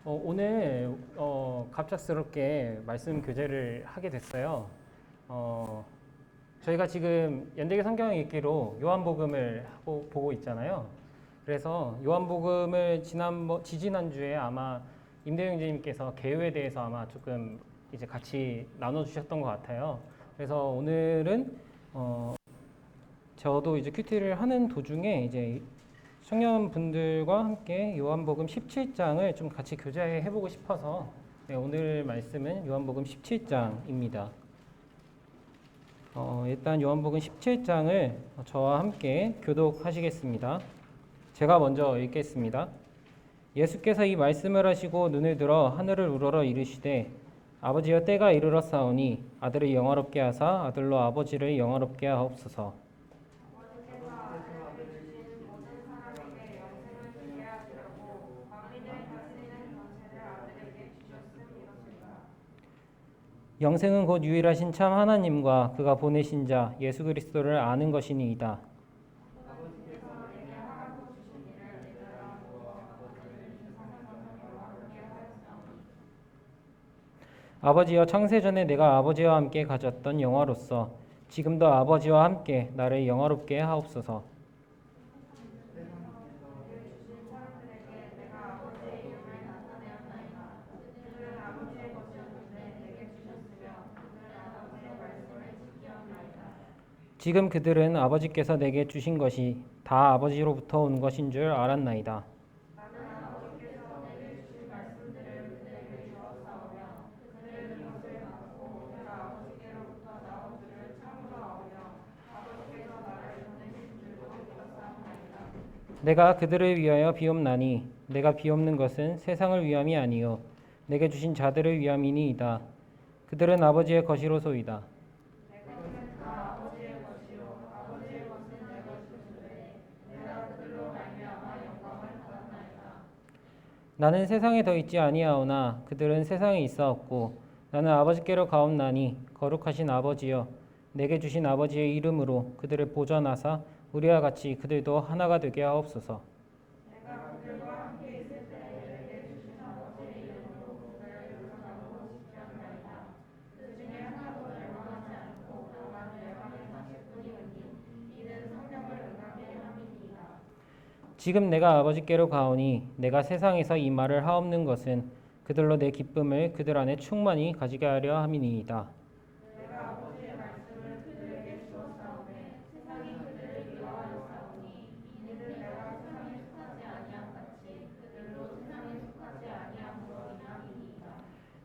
오늘 갑작스럽게 말씀 교제를 하게 됐어요. 저희가 지금 연대기 성경 읽기로 요한복음을 보고 있잖아요. 그래서 요한복음을 지지난주에 아마 임대영 교수님께서 개요에 대해서 아마 조금 이제 같이 나눠주셨던 것 같아요. 그래서 오늘은 저도 이제 큐티를 하는 도중에 이제 청년분들과 함께 요한복음 17장을 좀 같이 교제해 보고 싶어서 오늘 말씀은 요한복음 17장입니다. 일단 요한복음 17장을 저와 함께 교독하시겠습니다. 제가 먼저 읽겠습니다. 예수께서 이 말씀을 하시고 눈을 들어 하늘을 우러러 이르시되 아버지여 때가 이르렀사오니 아들을 영화롭게 하사 아들로 아버지를 영화롭게 하옵소서. 영생은 곧 유일하신 참 하나님과 그가 보내신 자 예수 그리스도를 아는 것이니이다. 아버지여 창세전에 내가 아버지와 함께 가졌던 영화로서 지금도 아버지와 함께 나를 영화롭게 하옵소서. 지금 그들은 아버지께서 내게 주신 것이 다 아버지로부터 온 것인 줄 알았나이다. 내가 그들을 위하여 비옵나니 내가 비옵는 것은 세상을 위함이 아니요 내게 주신 자들을 위함이니이다. 그들은 아버지의 것이로소이다. 나는 세상에 더 있지 아니하오나 그들은 세상에 있사옵고 나는 아버지께로 가옵나니 거룩하신 아버지여 내게 주신 아버지의 이름으로 그들을 보전하사 우리와 같이 그들도 하나가 되게 하옵소서. 지금 내가 아버지께로 가오니 내가 세상에서 이 말을 하옵는 것은 그들로 내 기쁨을 그들 안에 충만히 가지게 하려 함이니이다.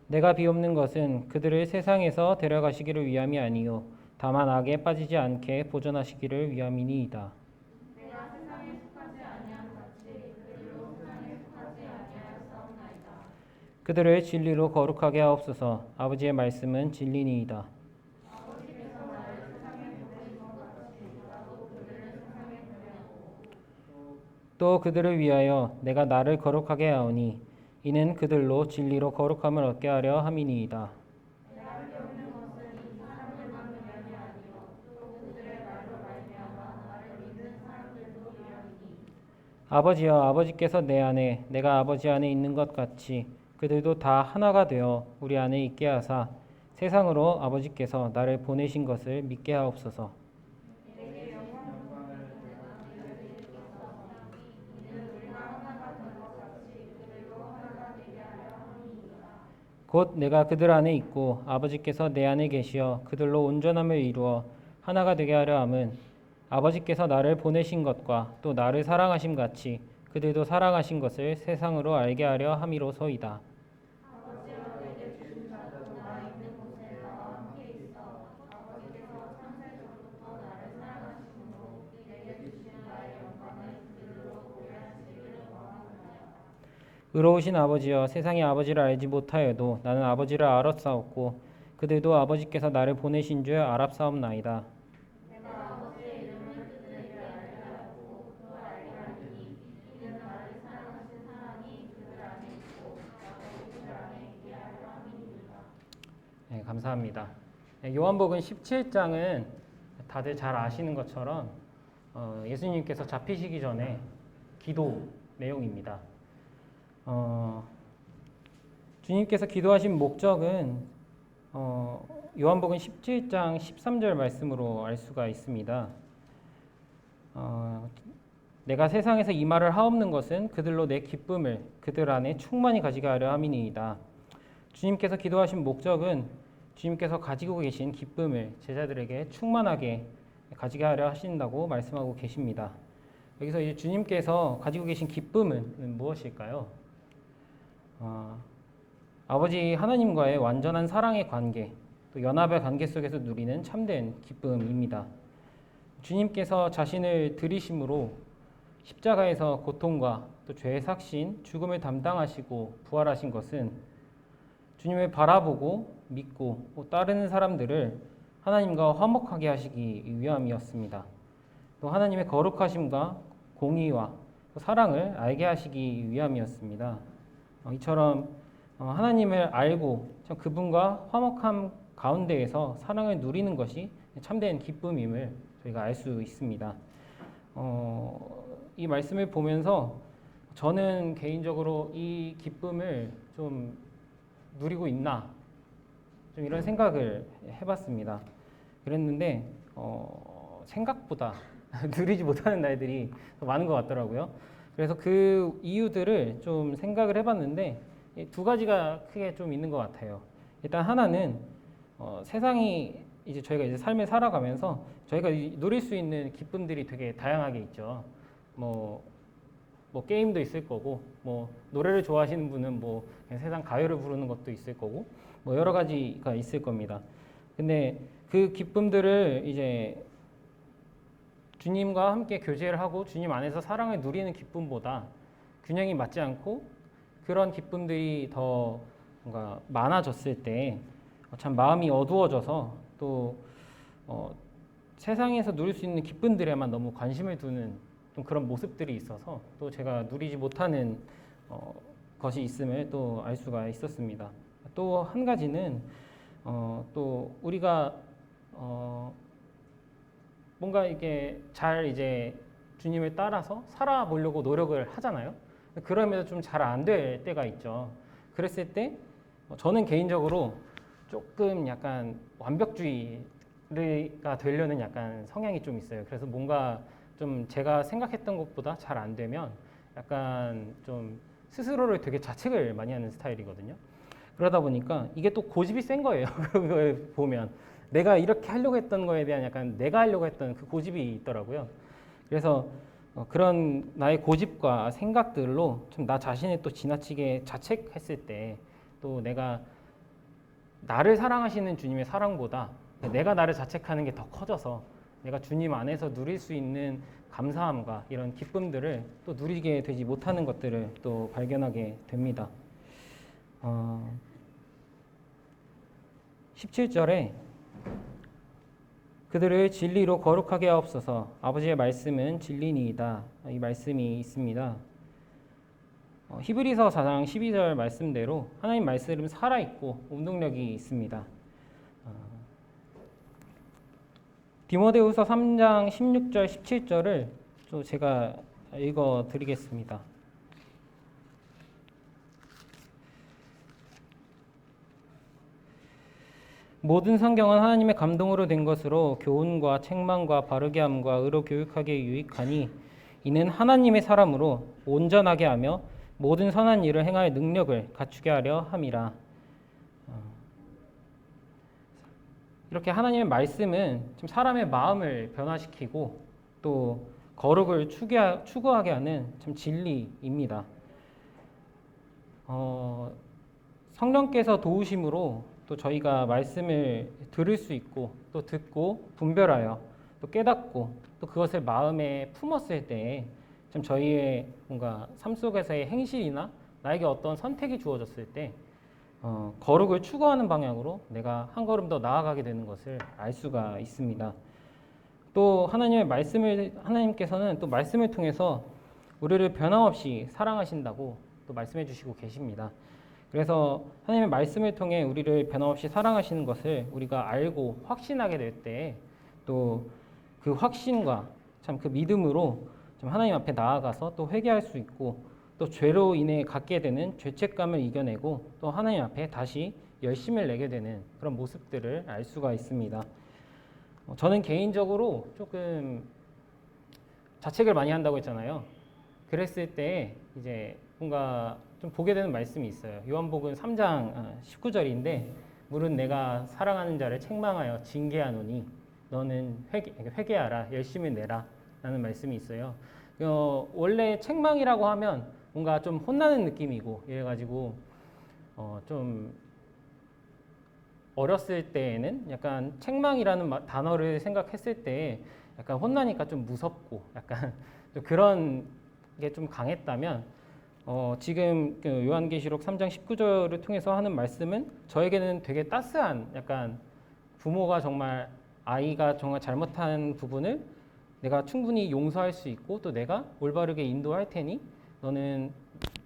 내가 비옵는 것은 그들을 세상에서 데려가시기를 위함이 아니요 다만 악에 빠지지 않게 보존하시기를 위함이니이다. 그들을 진리로 거룩하게 하옵소서. 아버지의 말씀은 진리니이다. 또 그들을 위하여 내가 나를 거룩하게 하오니 이는 그들로 진리로 거룩함을 얻게 하려 함이니이다. 아버지여 아버지께서 내 안에 내가 아버지 안에 있는 것 같이 그들도 다 하나가 되어 우리 안에 있게 하사 세상으로 아버지께서 나를 보내신 것을 믿게 하옵소서. 곧 내가 그들 안에 있고 아버지께서 내 안에 계시어 그들로 온전함을 이루어 하나가 되게 하려 함은 아버지께서 나를 보내신 것과 또 나를 사랑하심 같이 그들도 사랑하신 것을 세상으로 알게 하려 함이로소이다. 의로우신 아버지여 세상이 아버지를 알지 못하여도 나는 아버지를 알았사옵고 그들도 아버지께서 나를 보내신 줄 알았사옵나이다. 네, 감사합니다. 요한복음 17장은 다들 잘 아시는 것처럼 예수님께서 잡히시기 전에 기도 내용입니다. 주님께서 기도하신 목적은 요한복음 17장 13절 말씀으로 알 수가 있습니다. 내가 세상에서 이 말을 하옵는 것은 그들로 내 기쁨을 그들 안에 충만히 가지게 하려 함이니이다. 주님께서 기도하신 목적은 주님께서 가지고 계신 기쁨을 제자들에게 충만하게 가지게 하려 하신다고 말씀하고 계십니다. 여기서 이제 주님께서 가지고 계신 기쁨은 무엇일까요? 아버지 하나님과의 완전한 사랑의 관계, 또 연합의 관계 속에서 누리는 참된 기쁨입니다. 주님께서 자신을 들이심으로 십자가에서 고통과 또 죄의 삭신, 죽음을 담당하시고 부활하신 것은 주님을 바라보고 믿고 따르는 사람들을 하나님과 화목하게 하시기 위함이었습니다. 또 하나님의 거룩하심과 공의와 사랑을 알게 하시기 위함이었습니다. 이처럼 하나님을 알고 그분과 화목함 가운데에서 사랑을 누리는 것이 참된 기쁨임을 저희가 알 수 있습니다. 이 말씀을 보면서 저는 개인적으로 이 기쁨을 좀 누리고 있나 좀 이런 생각을 해봤습니다. 그랬는데 생각보다 누리지 못하는 날들이 많은 것 같더라고요. 그래서 그 이유들을 좀 생각을 해봤는데 두 가지가 크게 좀 있는 것 같아요. 일단 하나는 세상이 이제 저희가 이제 삶을 살아가면서 저희가 누릴 수 있는 기쁨들이 되게 다양하게 있죠. 뭐 게임도 있을 거고, 뭐 노래를 좋아하시는 분은 뭐 그냥 세상 가요를 부르는 것도 있을 거고, 뭐 여러 가지가 있을 겁니다. 근데 그 기쁨들을 이제 주님과 함께 교제를 하고 주님 안에서 사랑을 누리는 기쁨보다 균형이 맞지 않고 그런 기쁨들이 더 뭔가 많아졌을 때 참 마음이 어두워져서 또 세상에서 누릴 수 있는 기쁨들에만 너무 관심을 두는 좀 그런 모습들이 있어서 또 제가 누리지 못하는 것이 있음을 또 알 수가 있었습니다. 또 한 가지는 또 우리가 뭔가 이게 잘 이제 주님을 따라서 살아보려고 노력을 하잖아요. 그러면서 좀 잘 안 될 때가 있죠. 그랬을 때 저는 개인적으로 조금 약간 완벽주의가 되려는 약간 성향이 좀 있어요. 그래서 뭔가 좀 제가 생각했던 것보다 잘 안 되면 약간 좀 스스로를 되게 자책을 많이 하는 스타일이거든요. 그러다 보니까 이게 또 고집이 센 거예요. 그걸 보면 내가 이렇게 하려고 했던 거에 대한 약간 내가 하려고 했던 그 고집이 있더라고요. 그래서 그런 나의 고집과 생각들로 좀 나 자신을 또 지나치게 자책했을 때 또 내가 나를 사랑하시는 주님의 사랑보다 내가 나를 자책하는 게 더 커져서 내가 주님 안에서 누릴 수 있는 감사함과 이런 기쁨들을 또 누리게 되지 못하는 것들을 또 발견하게 됩니다. 17절에 그들을 진리로 거룩하게 하옵소서 아버지의 말씀은 진리니이다. 이 말씀이 있습니다. 히브리서 4장 12절 말씀대로 하나님 말씀은 살아있고 운동력이 있습니다. 디모데후서 3장 16절 17절을 또 제가 읽어 드리겠습니다. 모든 성경은 하나님의 감동으로 된 것으로 교훈과 책망과 바르게 함과 의로 교육하기에 유익하니 이는 하나님의 사람으로 온전하게 하며 모든 선한 일을 행할 능력을 갖추게 하려 함이라. 이렇게 하나님의 말씀은 좀 사람의 마음을 변화시키고 또 거룩을 추구하게 하는 참 진리입니다. 성령께서 도우심으로 또 저희가 말씀을 들을 수 있고 또 듣고 분별하여 또 깨닫고 또 그것을 마음에 품었을 때 참 저희의 뭔가 삶 속에서의 행실이나 나에게 어떤 선택이 주어졌을 때 거룩을 추구하는 방향으로 내가 한 걸음 더 나아가게 되는 것을 알 수가 있습니다. 또 하나님께서는 또 말씀을 통해서 우리를 변함없이 사랑하신다고 또 말씀해 주시고 계십니다. 그래서 하나님의 말씀을 통해 우리를 변함없이 사랑하시는 것을 우리가 알고 확신하게 될 때 또 그 확신과 참 그 믿음으로 좀 하나님 앞에 나아가서 또 회개할 수 있고 또 죄로 인해 갖게 되는 죄책감을 이겨내고 또 하나님 앞에 다시 열심을 내게 되는 그런 모습들을 알 수가 있습니다. 저는 개인적으로 조금 자책을 많이 한다고 했잖아요. 그랬을 때 이제 뭔가 좀 보게 되는 말씀이 있어요. 요한복음 3장 19절인데 물은 내가 사랑하는 자를 책망하여 징계하노니 너는 회개하라 열심히 내라 라는 말씀이 있어요. 원래 책망이라고 하면 뭔가 좀 혼나는 느낌이고 이래가지고 좀 어렸을 때에는 약간 책망이라는 단어를 생각했을 때 약간 혼나니까 좀 무섭고 약간 좀 그런 게 좀 강했다면 지금 그 요한계시록 3장 19절을 통해서 하는 말씀은 저에게는 되게 따스한 약간 부모가 정말 아이가 정말 잘못한 부분을 내가 충분히 용서할 수 있고 또 내가 올바르게 인도할 테니 너는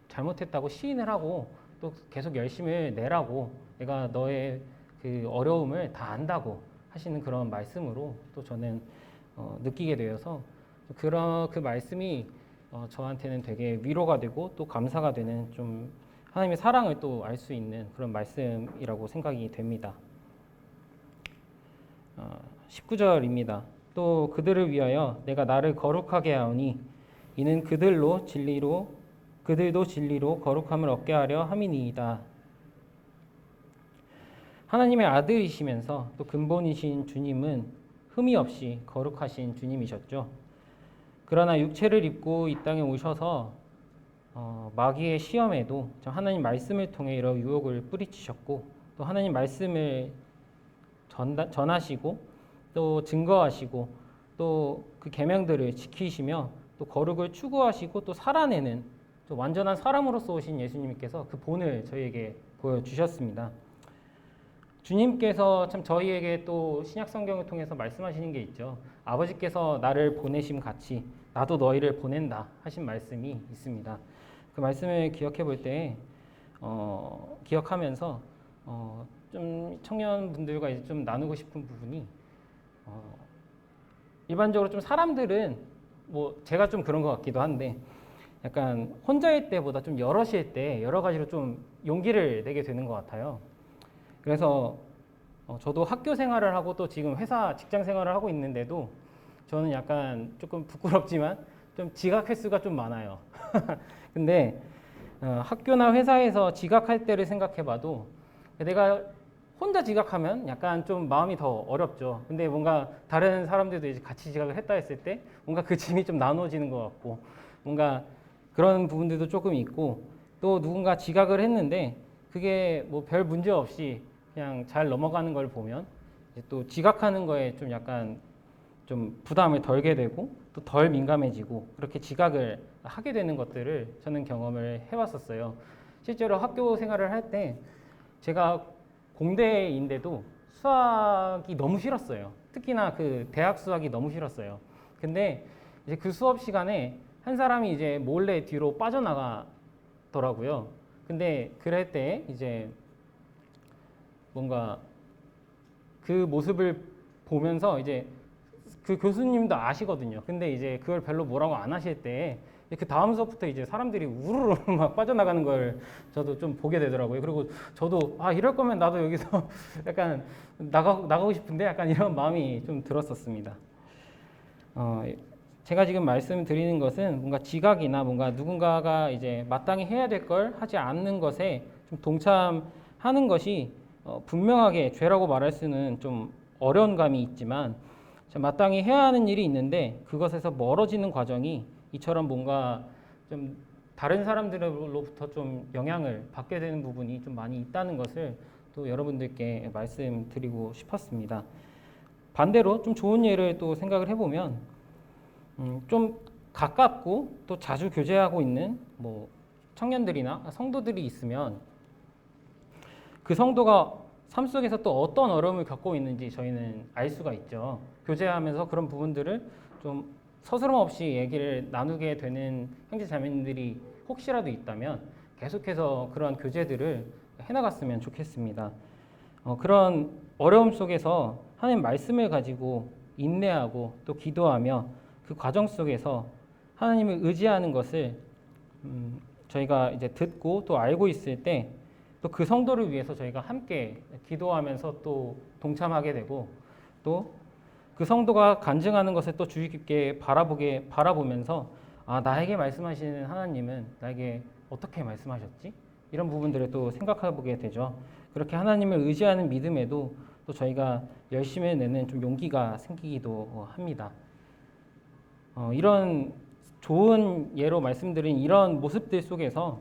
잘못했다고 시인을 하고 또 계속 열심히 내라고 내가 너의 그 어려움을 다 안다고 하시는 그런 말씀으로 또 저는 느끼게 되어서 그 말씀이 저한테는 되게 위로가 되고 또 감사가 되는 좀 하나님의 사랑을 또 알 수 있는 그런 말씀이라고 생각이 됩니다. 19절입니다. 또 그들을 위하여 내가 나를 거룩하게 하오니 이는 그들도 진리로 거룩함을 얻게 하려 함이니이다. 하나님의 아들이시면서 또 근본이신 주님은 흠이 없이 거룩하신 주님이셨죠. 그러나 육체를 입고 이 땅에 오셔서 마귀의 시험에도 하나님 말씀을 통해 이런 유혹을 뿌리치셨고 또 하나님 말씀을 전하시고 또 증거하시고 또 그 계명들을 지키시며 또 거룩을 추구하시고 또 살아내는 또 완전한 사람으로서 오신 예수님께서 그 본을 저희에게 보여주셨습니다. 주님께서 참 저희에게 또 신약 성경을 통해서 말씀하시는 게 있죠. 아버지께서 나를 보내심 같이 나도 너희를 보낸다 하신 말씀이 있습니다. 그 말씀을 기억해 볼 때 기억하면서 좀 청년분들과 이제 좀 나누고 싶은 부분이 일반적으로 좀 사람들은 뭐 제가 좀 그런 것 같기도 한데 약간 혼자일 때보다 좀 여럿일 때 여러 가지로 좀 용기를 내게 되는 것 같아요. 그래서 저도 학교 생활을 하고 또 지금 회사 직장 생활을 하고 있는데도 저는 약간 조금 부끄럽지만 좀 지각 횟수가 좀 많아요. 근데 학교나 회사에서 지각할 때를 생각해봐도 내가 혼자 지각하면 약간 좀 마음이 더 어렵죠. 근데 뭔가 다른 사람들도 이제 같이 지각을 했다 했을 때 뭔가 그 짐이 좀 나눠지는 것 같고 뭔가 그런 부분들도 조금 있고 또 누군가 지각을 했는데 그게 뭐 별 문제 없이 그냥 잘 넘어가는 걸 보면 이제 또 지각하는 거에 좀 약간 좀 부담을 덜게 되고 또 덜 민감해지고 그렇게 지각을 하게 되는 것들을 저는 경험을 해봤었어요. 실제로 학교 생활을 할 때 제가 공대인데도 수학이 너무 싫었어요. 특히나 그 대학 수학이 너무 싫었어요. 근데 이제 그 수업 시간에 한 사람이 이제 몰래 뒤로 빠져나가더라고요. 근데 그럴 때 이제 뭔가 그 모습을 보면서 이제 그 교수님도 아시거든요. 근데 이제 그걸 별로 뭐라고 안 하실 때 그 다음 수업부터 이제 사람들이 우르르 막 빠져나가는 걸 저도 좀 보게 되더라고요. 그리고 저도 이럴 거면 나도 여기서 약간 나가고 싶은데 약간 이런 마음이 좀 들었었습니다. 제가 지금 말씀드리는 것은 뭔가 지각이나 뭔가 누군가가 이제 마땅히 해야 될 걸 하지 않는 것에 좀 동참하는 것이 분명하게 죄라고 말할 수는 좀 어려운 감이 있지만 마땅히 해야 하는 일이 있는데 그것에서 멀어지는 과정이 이처럼 뭔가 좀 다른 사람들로부터 좀 영향을 받게 되는 부분이 좀 많이 있다는 것을 또 여러분들께 말씀드리고 싶었습니다. 반대로 좀 좋은 예를 또 생각을 해보면 좀 가깝고 또 자주 교제하고 있는 뭐 청년들이나 성도들이 있으면 그 성도가 삶 속에서 또 어떤 어려움을 겪고 있는지 저희는 알 수가 있죠. 교제하면서 그런 부분들을 좀 서스럼 없이 얘기를 나누게 되는 형제 자매님들이 혹시라도 있다면 계속해서 그런 교제들을 해나갔으면 좋겠습니다. 그런 어려움 속에서 하나님 말씀을 가지고 인내하고 또 기도하며 그 과정 속에서 하나님을 의지하는 것을 저희가 이제 듣고 또 알고 있을 때 또 그 성도를 위해서 저희가 함께 기도하면서 또 동참하게 되고 또 그 성도가 간증하는 것을 또 주의 깊게 바라보면서 아, 나에게 말씀하시는 하나님은 나에게 어떻게 말씀하셨지? 이런 부분들을 또 생각해 보게 되죠. 그렇게 하나님을 의지하는 믿음에도 또 저희가 열심히 내는 좀 용기가 생기기도 합니다. 이런 좋은 예로 말씀드린 이런 모습들 속에서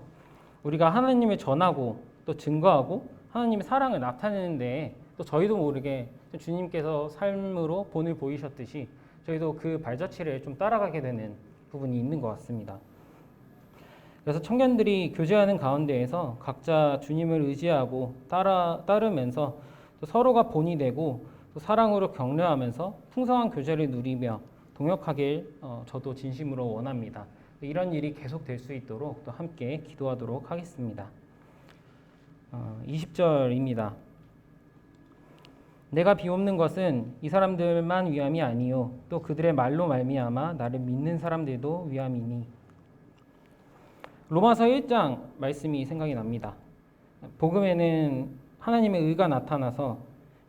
우리가 하나님을 전하고 또 증거하고 하나님의 사랑을 나타내는데 또 저희도 모르게 주님께서 삶으로 본을 보이셨듯이 저희도 그 발자취를 좀 따라가게 되는 부분이 있는 것 같습니다. 그래서 청년들이 교제하는 가운데에서 각자 주님을 의지하고 따르면서 또 서로가 본이 되고 또 사랑으로 격려하면서 풍성한 교제를 누리며 동역하길 저도 진심으로 원합니다. 이런 일이 계속될 수 있도록 또 함께 기도하도록 하겠습니다. 20절입니다. 내가 비옵는 것은 이 사람들만 위함이 아니요 또 그들의 말로 말미암아 나를 믿는 사람들도 위함이니. 로마서 1장 말씀이 생각이 납니다. 복음에는 하나님의 의가 나타나서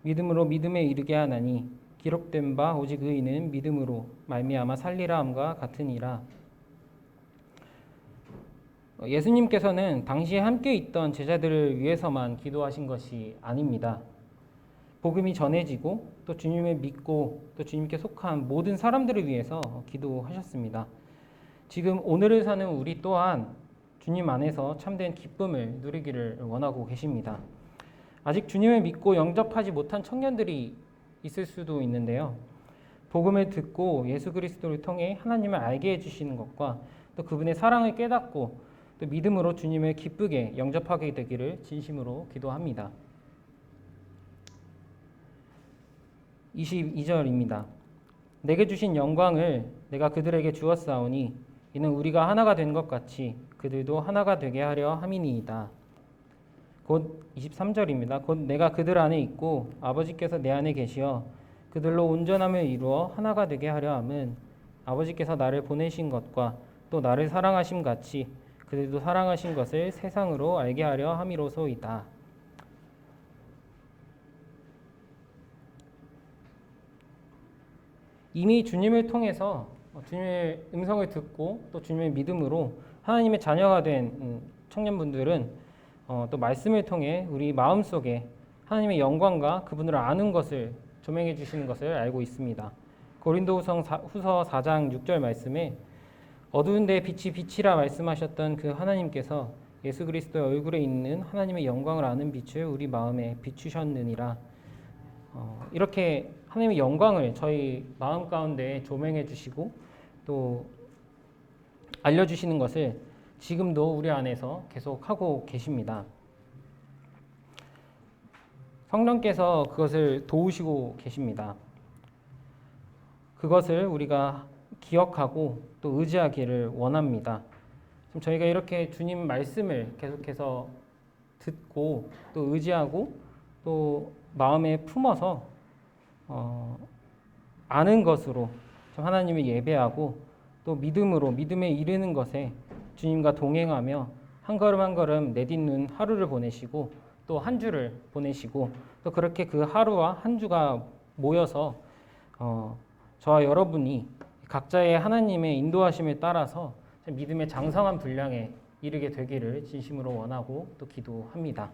믿음으로 믿음에 이르게 하나니 기록된 바 오직 의인은 믿음으로 말미암아 살리라 함과 같으니라. 예수님께서는 당시에 함께 있던 제자들을 위해서만 기도하신 것이 아닙니다. 복음이 전해지고 또 주님을 믿고 또 주님께 속한 모든 사람들을 위해서 기도하셨습니다. 지금 오늘을 사는 우리 또한 주님 안에서 참된 기쁨을 누리기를 원하고 계십니다. 아직 주님을 믿고 영접하지 못한 청년들이 있을 수도 있는데요. 복음을 듣고 예수 그리스도를 통해 하나님을 알게 해주시는 것과 또 그분의 사랑을 깨닫고 또 믿음으로 주님을 기쁘게 영접하게 되기를 진심으로 기도합니다. 22절입니다. 내게 주신 영광을 내가 그들에게 주었사오니 이는 우리가 하나가 된 것 같이 그들도 하나가 되게 하려 함이니이다. 곧 23절입니다. 곧 내가 그들 안에 있고 아버지께서 내 안에 계시어 그들로 온전함을 이루어 하나가 되게 하려 함은 아버지께서 나를 보내신 것과 또 나를 사랑하심 같이 그들도 사랑하신 것을 세상으로 알게 하려 함이로소이다. 이미 주님을 통해서 주님의 음성을 듣고 또 주님의 믿음으로 하나님의 자녀가 된 청년분들은 또 말씀을 통해 우리 마음속에 하나님의 영광과 그분을 아는 것을 조명해 주시는 것을 알고 있습니다. 고린도후서 4장 6절 말씀에 어두운 데에 빛이 빛이라 말씀하셨던 그 하나님께서 예수 그리스도의 얼굴에 있는 하나님의 영광을 아는 빛을 우리 마음에 비추셨느니라. 이렇게 하나님의 영광을 저희 마음 가운데 조명해 주시고 또 알려주시는 것을 지금도 우리 안에서 계속 하고 계십니다. 성령께서 그것을 도우시고 계십니다. 그것을 우리가 기억하고 또 의지하기를 원합니다. 지금 저희가 이렇게 주님 말씀을 계속해서 듣고 또 의지하고 또 마음에 품어서 아는 것으로 하나님을 예배하고 또 믿음으로 믿음에 이르는 것에 주님과 동행하며 한 걸음 한 걸음 내딛는 하루를 보내시고 또 한 주를 보내시고 또 그렇게 그 하루와 한 주가 모여서 저와 여러분이 각자의 하나님의 인도하심에 따라서 믿음의 장성한 분량에 이르게 되기를 진심으로 원하고 또 기도합니다.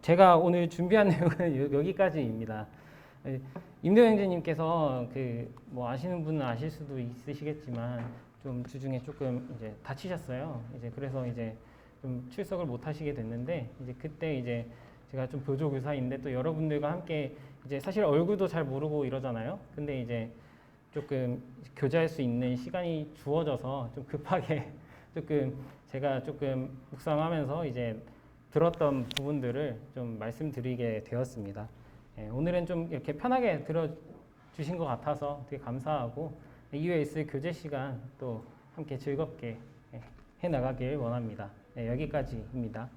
제가 오늘 준비한 내용은 여기까지입니다. 임도영재님께서 뭐 아시는 분은 아실 수도 있으시겠지만 좀 주중에 조금 이제 다치셨어요. 이제 그래서 이제 좀 출석을 못 하시게 됐는데 이제 그때 이제 제가 좀 보조교사인데 또 여러분들과 함께 이제 사실 얼굴도 잘 모르고 이러잖아요. 근데 이제 조금 교제할 수 있는 시간이 주어져서 좀 급하게 조금 제가 조금 묵상하면서 이제 들었던 부분들을 좀 말씀드리게 되었습니다. 오늘은 좀 이렇게 편하게 들어주신 것 같아서 되게 감사하고 이후에 있을 교제 시간 또 함께 즐겁게 해 나가길 원합니다. 여기까지입니다.